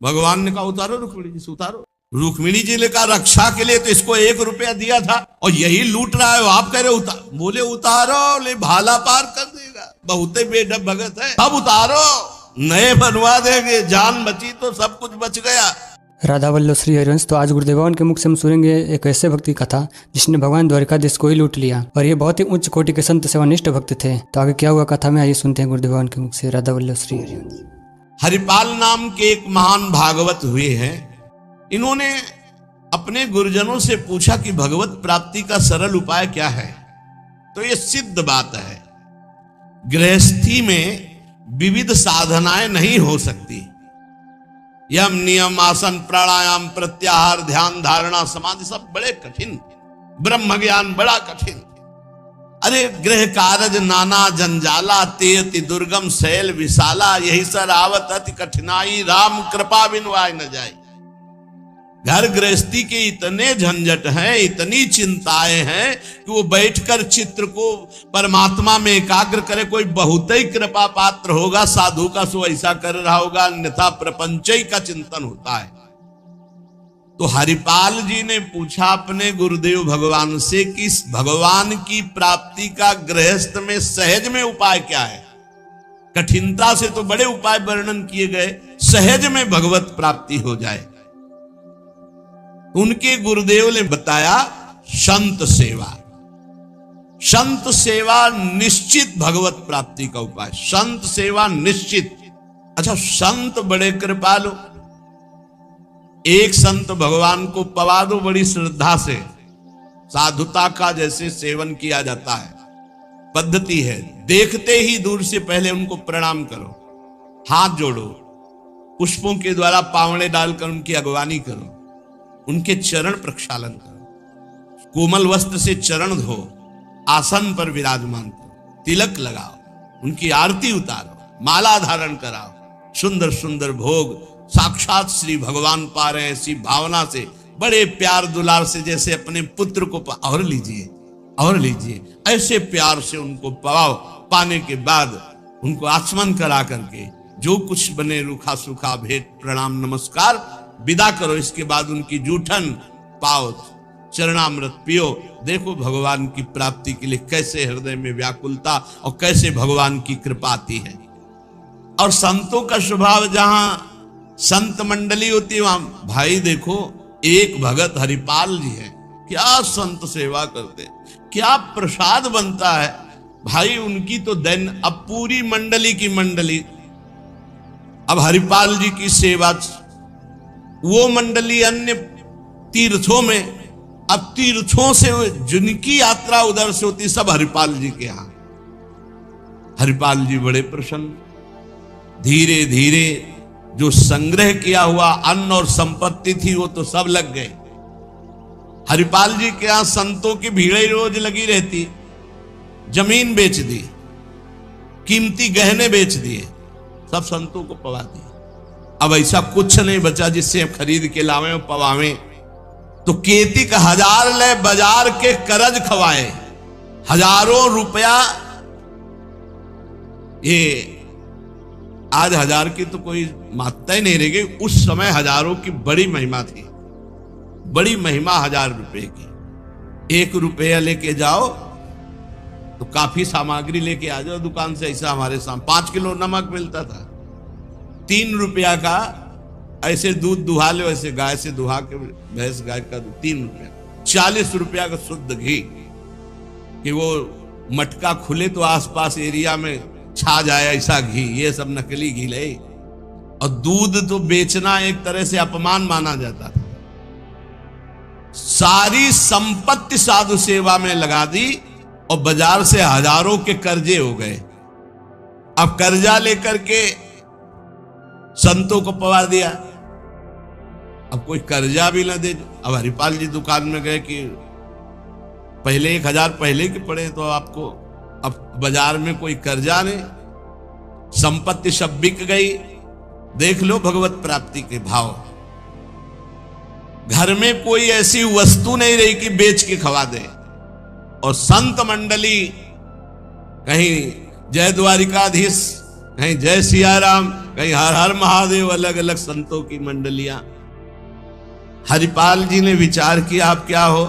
भगवान ने कहा उतारो रुक्मिणी जी से, उतारो। रुक्मिणी जी ने कहा रक्षा के लिए तो इसको 1 रुपया दिया था और यही लूट रहा है, आप कह रहे उतार। बोले उतारो, ले भाला पार कर देगा, बहुत ही बेडब भगत है, अब उतारो, नए बनवा देंगे, जान बची तो सब कुछ बच गया। राधा वल्लभ श्री हरिवंश। तो आज गुरुदेव भगवान के मुख से हम सुनेंगे एक ऐसे भक्त की कथा जिसने भगवान द्वारिकाधीश को ही लूट लिया, और ये बहुत ही उच्च कोटि के संत सेवानिष्ठ भक्त थे। तो आगे क्या हुआ कथा में आइए सुनते हैं गुरुदेव भगवान के मुख से। राधा वल्लभ श्री हरिवंश। हरिपाल नाम के एक महान भागवत हुए हैं। इन्होंने अपने गुरुजनों से पूछा कि भगवत प्राप्ति का सरल उपाय क्या है। तो ये सिद्ध बात है, गृहस्थी में विविध साधनाएं नहीं हो सकती। यम नियम आसन प्राणायाम प्रत्याहार ध्यान धारणा समाधि सब बड़े कठिन, ब्रह्म ज्ञान बड़ा कठिन। अरे गृह कारज नाना जंजाला, तेति दुर्गम शैल विशाला, यही सर आवत अति कठिनाई, राम कृपा बिनु आय न जाए। घर गृहस्थी के इतने झंझट हैं, इतनी चिंताएं हैं कि वो बैठकर चित्र को परमात्मा में एकाग्र करे। कोई बहुत ही कृपा पात्र होगा साधु का, सो ऐसा कर रहा होगा, अन्यथा प्रपंच का चिंतन होता है। तो हरिपाल जी ने पूछा अपने गुरुदेव भगवान से कि भगवान की प्राप्ति का गृहस्थ में सहज में उपाय क्या है। कठिनता से तो बड़े उपाय वर्णन किए गए, सहज में भगवत प्राप्ति हो जाए। उनके गुरुदेव ने बताया संत सेवा। संत सेवा निश्चित भगवत प्राप्ति का उपाय, संत सेवा निश्चित। अच्छा, संत बड़े कृपालु। एक संत भगवान को पवा दो बड़ी श्रद्धा से, साधुता का जैसे सेवन किया जाता है, पद्धति है। देखते ही दूर से पहले उनको प्रणाम करो, हाथ जोड़ो, पुष्पों के द्वारा पावड़े डालकर उनकी अगवानी करो, उनके चरण प्रक्षालन करो, कोमल वस्त्र से चरण धो, आसन पर विराजमान करो, तिलक लगाओ, उनकी आरती उतारो, माला धारण कराओ, सुंदर सुंदर भोग साक्षात श्री भगवान पा रहे हैं ऐसी भावना से, बड़े प्यार दुलार से, जैसे अपने पुत्र को और लीजिए और लीजिए, ऐसे प्यार से उनको पाओ। पाने के बाद उनको आचमन करा करके जो कुछ बने रूखा सूखा भेंट प्रणाम नमस्कार विदा करो। इसके बाद उनकी जूठन पाओ, चरणामृत पियो। देखो भगवान की प्राप्ति के लिए कैसे हृदय में व्याकुलता और कैसे भगवान की कृपा आती है। और संतों का स्वभाव, जहां संत मंडली होती है वहां, भाई देखो एक भगत हरिपाल जी है, क्या संत सेवा करते, क्या प्रसाद बनता है भाई उनकी तो दैन। अब पूरी मंडली की मंडली, अब हरिपाल जी की सेवा, वो मंडली अन्य तीर्थों में, अब तीर्थों से जिनकी यात्रा उधर से होती सब हरिपाल जी के यहां। हरिपाल जी बड़े प्रसन्न। धीरे धीरे जो संग्रह किया हुआ अन्न और संपत्ति थी वो तो सब लग गए। हरिपाल जी के यहां संतों की भीड़ रोज लगी रहती। जमीन बेच दी, कीमती गहने बेच दिए, सब संतों को पवा दिए। अब ऐसा कुछ नहीं बचा जिससे हम खरीद के लावें और पवावें। तो केतिक 1000 ले बाजार के करज खवाए, हजारों रुपया। ये आज 1000 की तो कोई मात्रा ही नहीं रह गई, उस समय हजारों की बड़ी महिमा थी, बड़ी महिमा 1000 रुपए की। 1 रुपया लेके जाओ तो काफी सामग्री लेके आ जाओ दुकान से। ऐसा हमारे सामने 5 किलो नमक मिलता था, 3 रुपया का ऐसे दूध दुहा लो, ऐसे गाय से दुहा के, भैंस गाय का 3 रुपया। 40 रुपया का शुद्ध घी, कि वो मटका खुले तो आसपास एरिया में छा जाए ऐसा घी। ये सब नकली घी ले। और दूध तो बेचना एक तरह से अपमान माना जाता था। सारी संपत्ति साधु सेवा में लगा दी और बाजार से हजारों के कर्जे हो गए। अब कर्जा लेकर के संतों को पवा दिया। अब कोई कर्जा भी ना दे। अब हरिपाल जी दुकान में गए कि पहले 1000 पहले के पड़े तो आपको, अब बाजार में कोई कर्जा नहीं, संपत्ति सब बिक गई। देख लो भगवत प्राप्ति के भाव। घर में कोई ऐसी वस्तु नहीं रही कि बेच के खवा दे। और संत मंडली, कहीं जय द्वारिकाधीश, कहीं जय सिया राम, कहीं हर हर महादेव, अलग अलग संतों की मंडलियां। हरिपाल जी ने विचार किया आप क्या हो,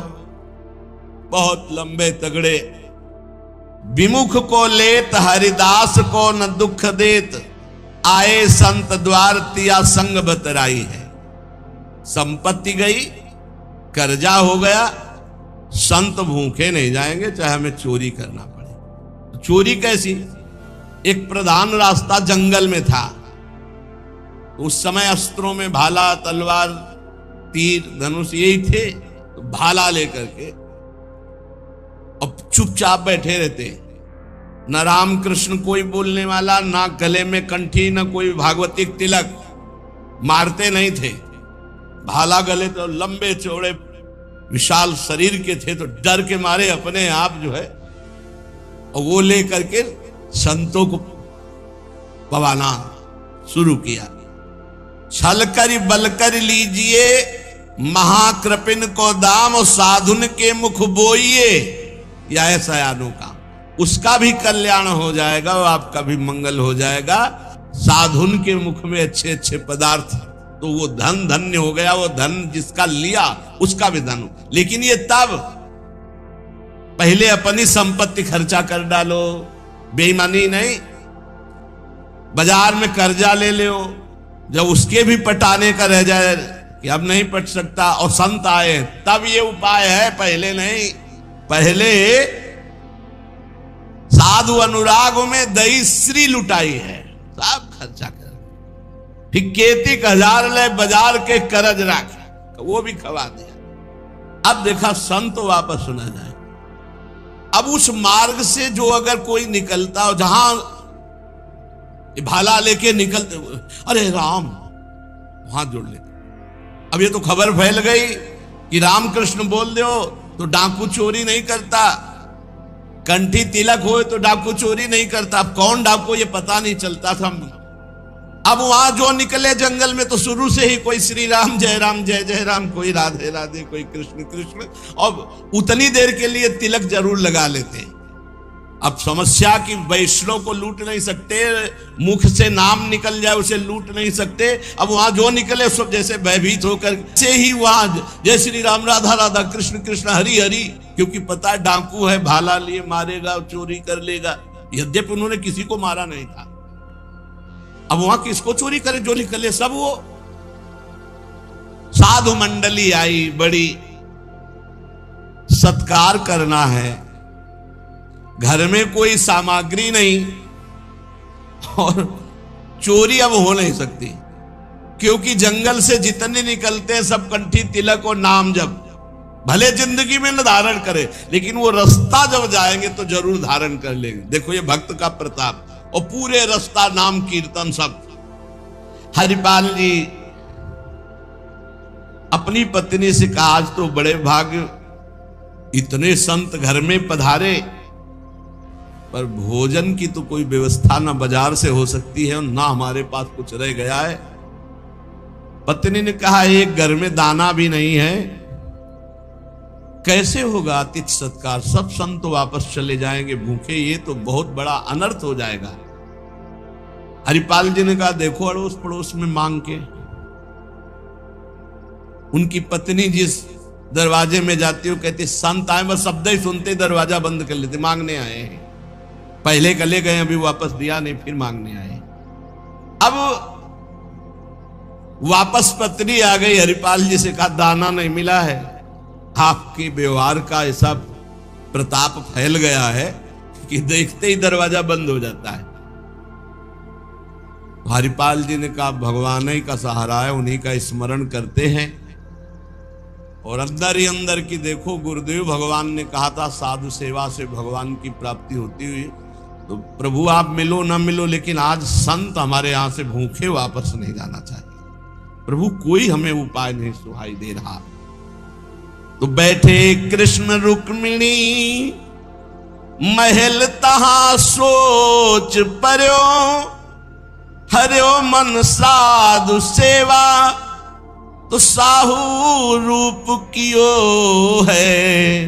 बहुत लंबे तगड़े। विमुख को लेत हरिदास को न दुख देत, आए संत द्वार तिया संग बतराई है। संपत्ति गई, कर्जा हो गया, संत भूखे नहीं जाएंगे चाहे हमें चोरी करना पड़े। चोरी कैसी? एक प्रधान रास्ता जंगल में था। उस समय अस्त्रों में भाला, तलवार, तीर, धनुष यही थे। तो भाला लेकर के अब चुपचाप बैठे रहते, न राम कृष्ण कोई बोलने वाला, ना गले में कंठी, न कोई भागवतिक तिलक, मारते नहीं थे। भाला गले तो लंबे चौड़े विशाल शरीर के थे, तो डर के मारे अपने आप जो है और वो लेकर के संतों को पवाना शुरू किया। छल कर बल कर लीजिए महाकृपिन को दाम, और साधुन के मुख बोइए, या ऐसा यानों का उसका भी कल्याण हो जाएगा और आपका भी मंगल हो जाएगा। साधुन के मुख में अच्छे अच्छे पदार्थ, तो वो धन धन्य हो गया। वो धन जिसका लिया उसका भी धन। लेकिन ये तब, पहले अपनी संपत्ति खर्चा कर डालो, बेईमानी नहीं। बाजार में कर्जा ले लो, जब उसके भी पटाने का रह जाए कि अब नहीं पट सकता और संत आए, तब ये उपाय है, पहले नहीं। पहले साधु अनुराग में दही श्री लुटाई है, सब खर्चा कर। फिर केतिक 1000 ले बाजार के करज राखे, वो भी खवा दिया। अब देखा संत वापस सुना जाए। अब उस मार्ग से जो अगर कोई निकलता हो, जहां भाला लेके निकलते, अरे राम, वहां जुड़ लेते। अब ये तो खबर फैल गई कि रामकृष्ण बोल दो तो डाकू चोरी नहीं करता, कंठी तिलक हो तो डाकू चोरी नहीं करता। अब कौन डाकू ये पता नहीं चलता था। अब वहां जो निकले जंगल में तो शुरू से ही कोई श्री राम जय राम, कोई राधे राधे, कोई कृष्ण कृष्ण, और उतनी देर के लिए तिलक जरूर लगा लेते। अब समस्या कि वैष्णव को लूट नहीं सकते, मुख से नाम निकल जाए उसे लूट नहीं सकते। अब वहां जो निकले सब जैसे भयभीत होकर से ही वहां जय श्री राम, राधा राधा, कृष्ण कृष्ण, हरि हरि, क्योंकि पता है डाकू है, भाला लिए मारेगा, चोरी कर लेगा। यद्यपि उन्होंने किसी को मारा नहीं था। अब वहां किसको चोरी करे, जो निकले सब वो। साधु मंडली आई, बड़ी सत्कार करना है, घर में कोई सामग्री नहीं, और चोरी अब हो नहीं सकती, क्योंकि जंगल से जितने निकलते हैं सब कंठी तिलक और नाम जप। भले जिंदगी में न धारण करे, लेकिन वो रास्ता जब जाएंगे तो जरूर धारण कर लेंगे। देखो ये भक्त का प्रताप, और पूरे रास्ता नाम कीर्तन सब। हरिपाल जी अपनी पत्नी से कहा, आज तो बड़े भाग्य, इतने संत घर में पधारे, पर भोजन की तो कोई व्यवस्था ना बाजार से हो सकती है और ना हमारे पास कुछ रह गया है। पत्नी ने कहा, एक घर में दाना भी नहीं है, कैसे होगा अतिथि सत्कार? सब संत वापस चले जाएंगे भूखे, ये तो बहुत बड़ा अनर्थ हो जाएगा। हरिपाल जी ने कहा, देखो अड़ोस पड़ोस में मांग के। उनकी पत्नी जिस दरवाजे में जाती हो, कहती संत आए, बस शब्द ही सुनते दरवाजा बंद कर लेते, मांगने आए हैं। पहले कले गए, अभी वापस दिया नहीं, फिर मांगने आए। अब वापस पत्नी आ गई, हरिपाल जी से कहा, दाना नहीं मिला है। आपके व्यवहार का ऐसा प्रताप फैल गया है कि देखते ही दरवाजा बंद हो जाता है। हरिपाल जी ने कहा, भगवान ही का सहारा है, उन्हीं का स्मरण करते हैं। और अंदर ही अंदर की देखो, गुरुदेव भगवान ने कहा था साधु सेवा से भगवान की प्राप्ति होती हुई। तो प्रभु आप मिलो ना मिलो, लेकिन आज संत हमारे यहां से भूखे वापस नहीं जाना चाहिए। प्रभु कोई हमें उपाय नहीं सुहाई दे रहा। तो बैठे कृष्ण रुक्मिणी महल तहां सोच पर्यो, हरियो मन साधु सेवा तो साहू रूप कियो है।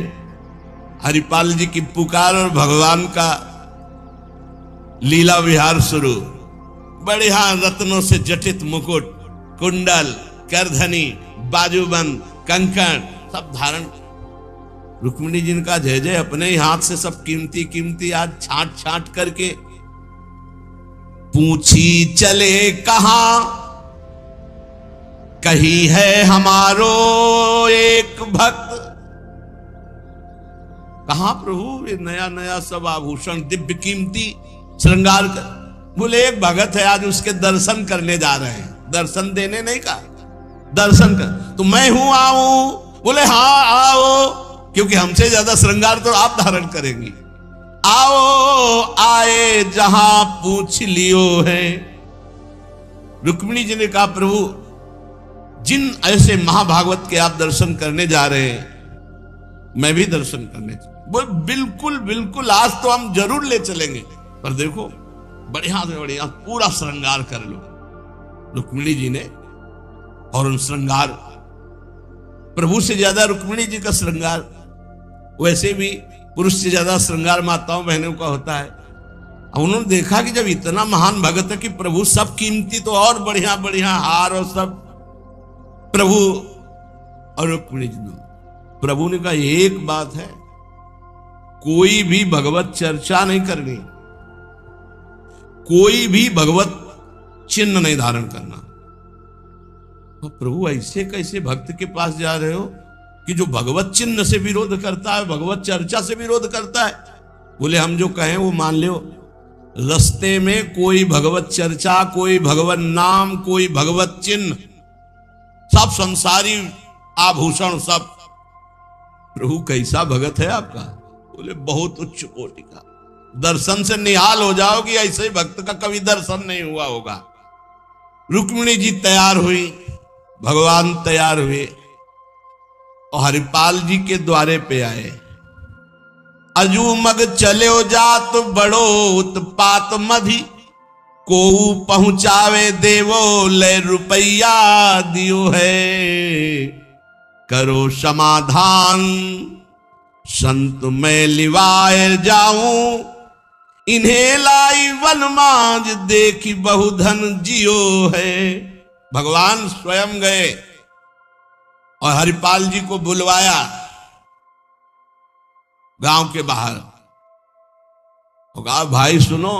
हरिपाल जी की पुकार और भगवान का लीला विहार शुरू। बढ़िया रत्नों से जटित मुकुट, कुंडल, करधनी, बाजूबंद, कंकण सब धारण। रुक्मिणी जी का जय जय अपने ही हाथ से सब कीमती कीमती आज छांट छांट करके। पूछी चले कहां, कही है हमारो एक भक्त। कहां प्रभु ये नया नया सब आभूषण दिव्य कीमती श्रृंगार कर। बोले एक भगत है आज उसके दर्शन करने जा रहे हैं, दर्शन देने नहीं कहा, दर्शन कर। तो मैं हूं आऊं? बोले हाँ आओ, क्योंकि हमसे ज्यादा श्रृंगार तो आप धारण करेंगी। आओ आए जहां पूछ लियो है। रुक्मिणी जी ने कहा प्रभु जिन ऐसे महाभागवत के आप दर्शन करने जा रहे हैं मैं भी दर्शन करने बोल बिल्कुल बिल्कुल आज तो हम जरूर ले चलेंगे, पर देखो बढ़िया से बढ़िया पूरा श्रृंगार कर लो। रुक्मिणी जी ने और उन श्रृंगार, प्रभु से ज्यादा रुक्मिणी जी का श्रृंगार, वैसे भी पुरुष से ज्यादा श्रृंगार माताओं बहनों का होता है। अब उन्होंने देखा कि जब इतना महान भगत है कि प्रभु सब कीमती तो और बढ़िया बढ़िया हार और सब प्रभु और रुक्मिणी जी। प्रभु ने कहा एक बात है, कोई भी भगवत चर्चा नहीं करनी, कोई भी भगवत चिन्ह नहीं धारण करना। तो प्रभु ऐसे कैसे भक्त के पास जा रहे हो कि जो भगवत चिन्ह से विरोध करता है, भगवत चर्चा से विरोध करता है? बोले हम जो कहें वो मान लो। रास्ते में कोई भगवत चर्चा, कोई भगवत नाम, कोई भगवत चिन्ह, सब संसारी आभूषण सब। प्रभु कैसा भगत है आपका? बोले बहुत उच्च कोटि का, दर्शन से निहाल हो जाओगी, ऐसे भक्त का कभी दर्शन नहीं हुआ होगा। रुक्मिणी जी तैयार हुई, भगवान तैयार हुए और हरिपाल जी के द्वारे पे आए। अजू मग चलो जात बड़ो उत्पात मधि, को पहुंचावे देवो ले रुपया दियो है। करो समाधान संत मैं लिवाए जाऊं, इन्हें लाई वनमाज देखी बहुधन जियो है। भगवान स्वयं गए और हरिपाल जी को बुलवाया गांव के बाहर और कहा भाई सुनो,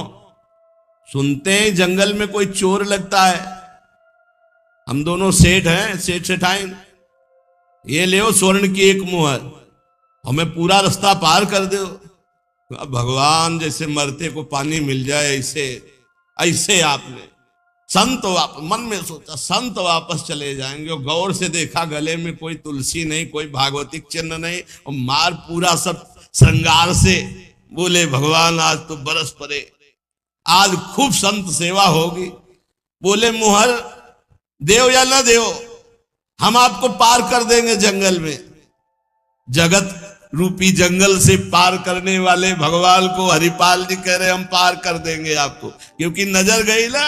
सुनते हैं जंगल में कोई चोर लगता है, हम दोनों सेठ हैं, सेठ सेठाइन, ये ले स्वर्ण की एक मुहर, हमें पूरा रास्ता पार कर दो। भगवान जैसे मरते को पानी मिल जाए ऐसे ऐसे आपने संत मन में सोचा संत वापस चले जाएंगे और गौर से देखा गले में कोई तुलसी नहीं, कोई भागवतिक चिन्ह नहीं और मार पूरा सब श्रृंगार से। बोले भगवान आज तो बरस पड़े, आज खूब संत सेवा होगी। बोले मुहर देव या ना देव, हम आपको पार कर देंगे जंगल में। जगत रूपी जंगल से पार करने वाले भगवान को हरिपाल जी कह रहे हम पार कर देंगे आपको, क्योंकि नजर गई ना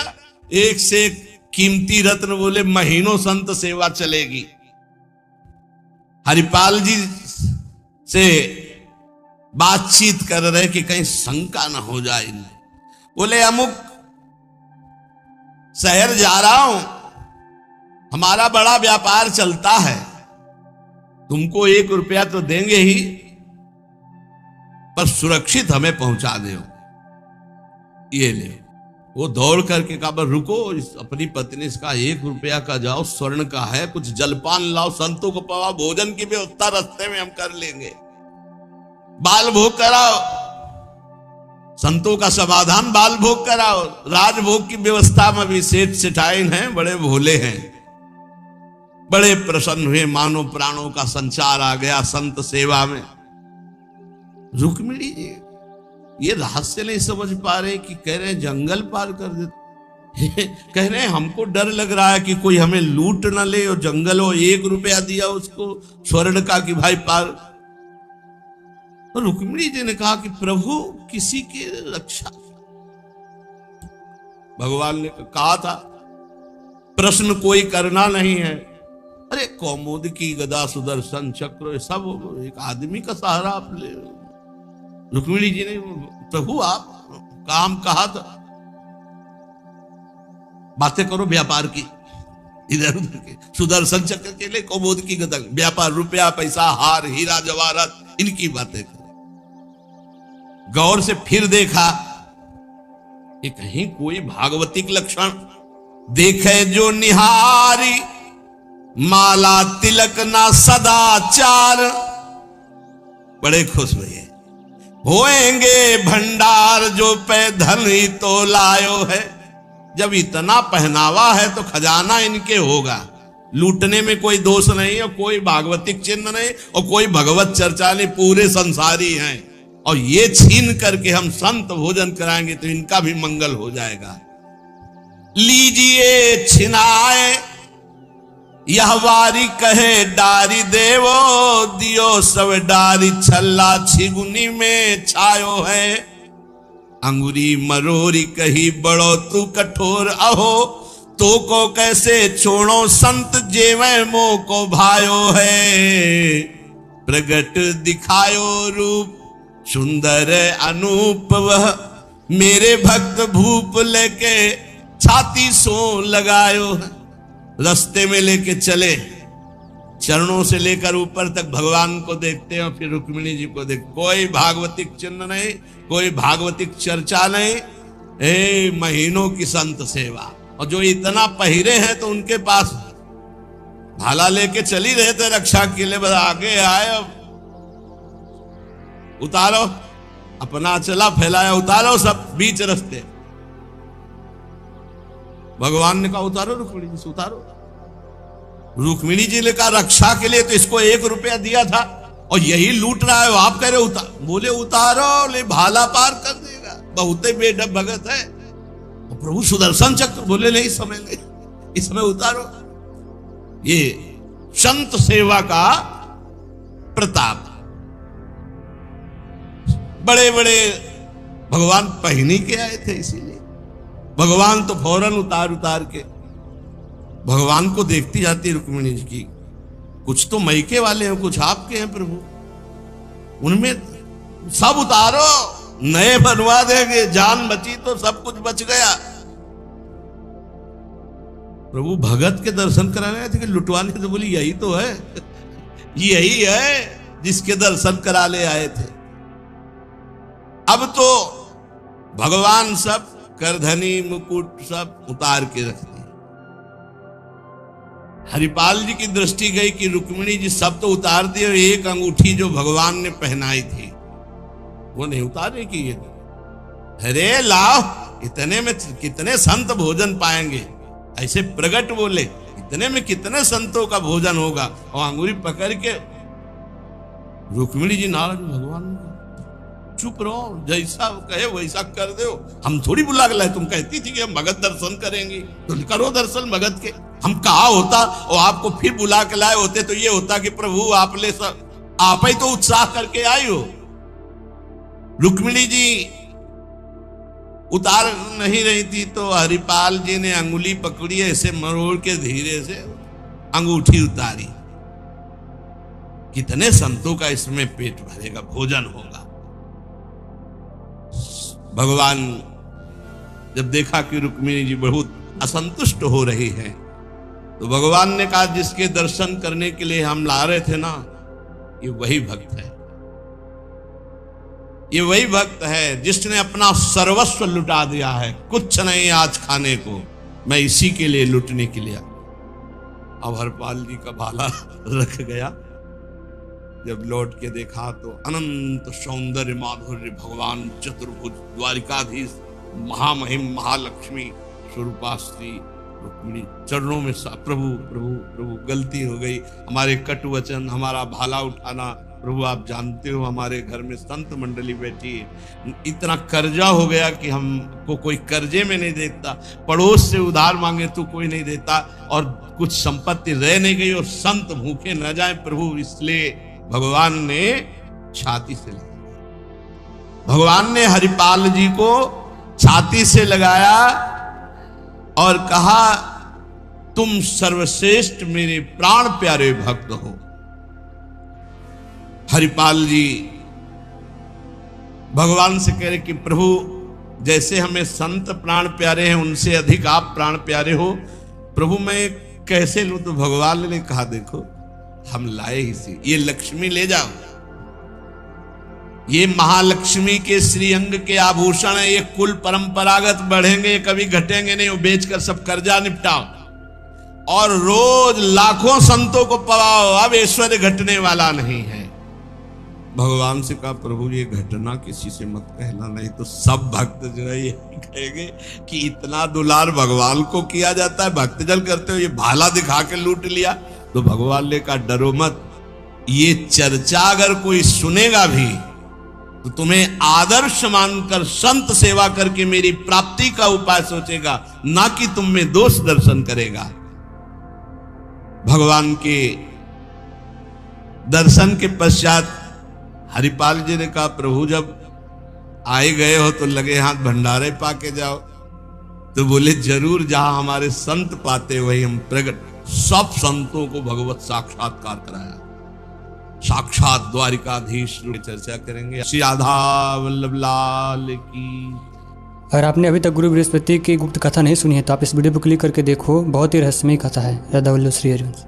एक से एक कीमती रत्न। बोले महीनों संत सेवा चलेगी। हरिपाल जी से बातचीत कर रहे कि कहीं शंका ना हो जाए इनमें। बोले अमुक शहर जा रहा हूं, हमारा बड़ा व्यापार चलता है, तुमको 1 रुपया तो देंगे ही, पर सुरक्षित हमें पहुंचा दो, ये ले। वो दौड़ करके कहा रुको, अपनी पत्नी से कहा 1 रुपया का जाओ, स्वर्ण का है, कुछ जलपान लाओ, संतों को पवा, भोजन की व्यवस्था रास्ते में हम कर लेंगे, बाल भोग कराओ, संतों का समाधान बाल भोग कराओ। राजभोग की व्यवस्था में भी सेठ सेठाइन हैं, बड़े भोले हैं, बड़े प्रसन्न हुए, मानो प्राणों का संचार आ गया संत सेवा में। रुक्मिणी जी ये रहस्य नहीं समझ पा रहे कि कह रहे हैं जंगल पार कर देते, कह रहे हैं हमको डर लग रहा है कि कोई हमें लूट ना ले, और जंगल हो 1 रुपया दिया उसको स्वर्ण का कि भाई पार। तो रुक्मिणी जी ने कहा कि प्रभु किसी की रक्षा, भगवान ने कहा था प्रश्न कोई करना नहीं है। अरे कौमुद की गदा सुदर्शन चक्र सब एक आदमी का सहारा आप ले। रुक्मिणी जी ने प्रभु आप काम कहा था। बातें करो व्यापार की, इधर उधर के, सुदर्शन चक्र के लिए कौमुद की गदल व्यापार, रुपया पैसा हार हीरा जवाहरत इनकी बातें करो। गौर से फिर देखा कि कहीं कोई भागवतिक लक्षण देखे जो निहारी, माला तिलक ना सदाचार। बड़े खुश हुए, होएंगे भंडार जो पे धन ही तो लायो है। जब इतना पहनावा है तो खजाना इनके होगा, लूटने में कोई दोष नहीं और कोई भागवतिक चिन्ह नहीं और कोई भगवत चर्चा नहीं, पूरे संसारी हैं। और ये छीन करके हम संत भोजन कराएंगे तो इनका भी मंगल हो जाएगा। लीजिए छिनाए यह वारी कहे डारी देवो, दियो सब डारी छल्ला छिगुनी में छायो है। अंगुरी मरोरी कही बड़ो तू कठोर अहो, तो को कैसे छोड़ो संत जेवे मोह को भायो है। प्रगट दिखायो रूप सुंदर अनूप वह, मेरे भक्त भूप लेके छाती सो लगायो है। रास्ते में लेके चले, चरणों से लेकर ऊपर तक भगवान को देखते हैं और फिर रुक्मिणी जी को देख। कोई भागवतिक चिन्ह नहीं, कोई भागवतिक चर्चा नहीं, महीनों की संत सेवा। और जो इतना पहिरे हैं तो उनके पास भाला लेके चली रहे थे रक्षा के लिए, बस आगे आए, उतारो, अपना चला फैलाया, उतारो सब बीच रास्ते। भगवान ने कहा उतारो रुक्मिणी जी से, उतारो। रुक्मिणी जी ने कहा रक्षा के लिए तो इसको 1 रुपया दिया था और यही लूट रहा है, आप कह रहे उतार। बोले उतारो, ले भाला पार कर देगा, बहुत ही बेढब भगत है। और प्रभु सुदर्शन चक्र, बोले नहीं समय नहीं, इसमें उतारो। ये संत सेवा का प्रताप। बड़े बड़े भगवान पहनी के आए थे, इसीलिए भगवान तो फौरन उतार उतार के भगवान को देखती जाती रुक्मिणी जी की। कुछ तो मैके वाले हैं, कुछ आपके हैं प्रभु, उनमें सब उतारो, नए बनवा देंगे, जान बची तो सब कुछ बच गया। प्रभु भगत के दर्शन कराने आए थे कि लुटवाने? तो बोली यही तो है, यही है जिसके दर्शन करा ले आए थे। अब तो भगवान सब करधनी मुकुट सब उतार के रख दिए। हरिपाल जी की दृष्टि गई कि रुक्मिणी जी सब तो उतार दिए, एक अंगूठी जो भगवान ने पहनाई थी वो नहीं उतारने की। ये अरे लाओ, इतने में कितने संत भोजन पाएंगे। ऐसे प्रगट बोले, इतने में कितने संतों का भोजन होगा। और अंगूरी पकड़ के रुक्मिणी जी नाराज, भगवान चुप रहो, जैसा कहे वैसा कर दो, हम थोड़ी बुला के लाए। तुम कहती थी कि हम भगत दर्शन करेंगे, तो करो दर्शन भगत के। हम कहा होता और आपको फिर बुला के लाए होते तो ये होता कि प्रभु आप ले सब, आप ही तो उत्साह करके आई हो। रुक्मिणी जी उतार नहीं रही थी तो हरिपाल जी ने अंगुली पकड़ी, ऐसे मरोड़ के धीरे से अंगूठी उतारी। कितने संतों का इसमें पेट भरेगा, भोजन होगा। भगवान जब देखा कि रुक्मिणी जी बहुत असंतुष्ट हो रही है तो भगवान ने कहा जिसके दर्शन करने के लिए हम ला रहे थे ना, ये वही भक्त है, ये वही भक्त है जिसने अपना सर्वस्व लुटा दिया है। कुछ नहीं आज खाने को, मैं इसी के लिए लुटने के लिए। अब हरपाल जी का भाला रख गया। जब लौट के देखा तो अनंत सौंदर्य माधुर्य भगवान चतुर्भुज द्वारिकाधीश महामहिम महालक्ष्मी स्वरूपाश्री रुक्मिणी चरणों में प्रभु प्रभु प्रभु गलती हो गई, हमारे कटु वचन, हमारा भाला उठाना। प्रभु आप जानते हो हमारे घर में संत मंडली बैठी है, इतना कर्जा हो गया कि हमको कोई कर्जे में नहीं देता, पड़ोस से उधार मांगे तो कोई नहीं देता, और कुछ संपत्ति रह नहीं गई और संत भूखे न जाए प्रभु। इसलिए भगवान ने छाती से लगाया, भगवान ने हरिपाल जी को छाती से लगाया और कहा तुम सर्वश्रेष्ठ मेरे प्राण प्यारे भक्त हो। हरिपाल जी भगवान से कह रहे कि प्रभु जैसे हमें संत प्राण प्यारे हैं, उनसे अधिक आप प्राण प्यारे हो। प्रभु मैं कैसे लूं? तो भगवान ने कहा देखो हम लाए ही सी, ये लक्ष्मी ले जाओ, ये महालक्ष्मी के श्रीअंग के आभूषण है, ये कुल परंपरागत बढ़ेंगे, कभी घटेंगे नहीं, वो बेचकर सब कर्जा निपटाओ और रोज लाखों संतों को पवाओ, अब ऐश्वर्य घटने वाला नहीं है। भगवान से कहा प्रभु ये घटना किसी से मत कहना, नहीं तो सब भक्त जो है ये कहेंगे कि इतना दुलार भगवान को किया जाता है, भक्तजन करते हो, ये भाला दिखा के लूट लिया। तो भगवान ने कहा डरो मत, ये चर्चा अगर कोई सुनेगा भी तो तुम्हें आदर्श मानकर संत सेवा करके मेरी प्राप्ति का उपाय सोचेगा, ना कि तुम में दोष दर्शन करेगा। भगवान के दर्शन के पश्चात हरिपाल जी ने कहा प्रभु जब आए गए हो तो लगे हाथ भंडारे पाके जाओ। तो बोले जरूर, जहां हमारे संत पाते वही हम प्रकट। सब संतों को भगवत साक्षात्कार कराया, साक्षात द्वारिकाधीश चर्चा करेंगे। श्री राधा वल्लभ लाल की। अगर आपने अभी तक गुरु बृहस्पति की गुप्त कथा नहीं सुनी है तो आप इस वीडियो को क्लिक करके देखो, बहुत ही रहस्यमय कथा है। राधा वल्लभ श्री हरिवंश।